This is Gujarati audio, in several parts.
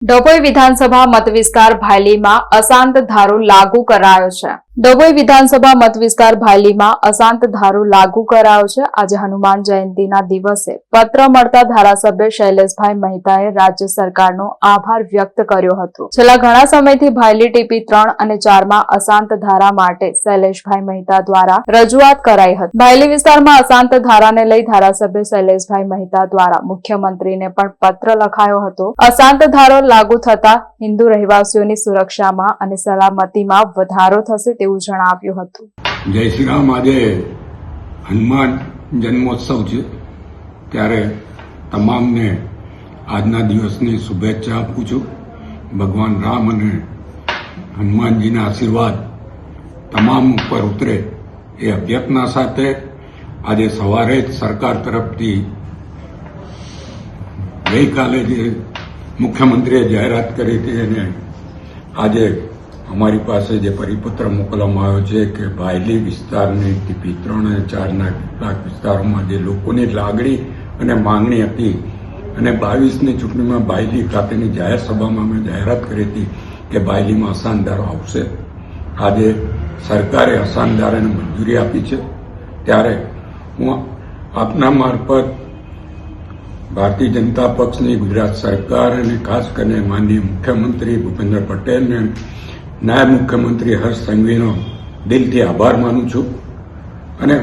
ડભોઈ વિધાનસભા મતવિસ્તાર ભાયલીમાં અશાંત ધારો લાગુ કરાયો છે। ડભોઈ વિધાનસભા મતવિસ્તાર ભાયલીમાં અશાંત ધારો લાગુ કરાયો છે। આજે હનુમાન જયંતિના દિવસે પત્ર મળતા ધારાસભ્ય શૈલેષભાઈ મહેતાએ રાજ્ય સરકારનો આભાર વ્યક્ત કર્યો હતો। છેલ્લા ઘણા સમયથી ભાયલી ટીપી 3 અને 4માં અશાંત ધારા માટે શૈલેષભાઈ મહેતા દ્વારા રજૂઆત કરાઈ હતી। ભાયલી વિસ્તારમાં અશાંત ધારાને લઈ ધારાસભ્ય શૈલેષભાઈ મહેતા દ્વારા મુખ્યમંત્રીને પણ પત્ર લખાયો હતો। અશાંત ધારો લાગુ થતા હિન્દુ રહેવાસીઓની સુરક્ષામાં અને સલામતીમાં વધારો થશે તેવું જણાવ્યું હતું। જય શ્રી રામ। આજે હનુમાન જન્મોત્સવ છે ત્યારે તમામને આજના દિવસની શુભેચ્છા આપું છું। ભગવાન રામ અને હનુમાનજીના આશીર્વાદ તમામ ઉપર ઉતરે એ અભ્યર્થના સાથે આજે સવારે જ સરકાર તરફથી ગઈકાલે જે મુખ્યમંત્રીએ જાહેરાત કરી હતી અને આજે અમારી પાસે જે પરિપત્ર મોકલવામાં આવ્યો છે કે ભાયલી વિસ્તારની ટીપી 3 અને 4ના કેટલાક વિસ્તારોમાં જે લોકોની લાગણી અને માંગણી હતી અને 22ની ચૂંટણીમાં ભાયલી ખાતેની જાહેર સભામાં અમે જાહેરાત કરી હતી કે ભાયલીમાં અશાંત ધારો આવશે। આજે સરકારે અશાંત ધારાને મંજૂરી આપી છે ત્યારે હું આપના મારફત ભારતીય જનતા પક્ષની ગુજરાત સરકાર અને ખાસ કરીને માનનીય મુખ્યમંત્રી ભૂપેન્દ્ર પટેલ અને નાયબ મુખ્યમંત્રી હર્ષ સંઘવીનો દિલથી આભાર માનું છું અને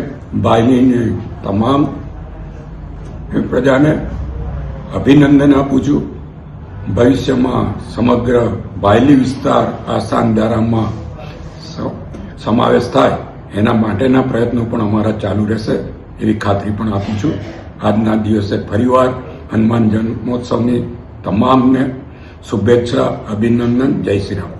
ભાયલીની તમામ પ્રજાને અભિનંદન આપું છું। ભવિષ્યમાં સમગ્ર ભાયલી વિસ્તાર આ શાંત ધારામાં સમાવેશ થાય એના માટેના પ્રયત્નો પણ અમારા ચાલુ રહેશે એવી ખાતરી પણ આપું છું। આજના દિવસે ફરીવાર હનુમાન જન્મોત્સવની તમામને શુભેચ્છા, અભિનંદન। જય શ્રી રામ।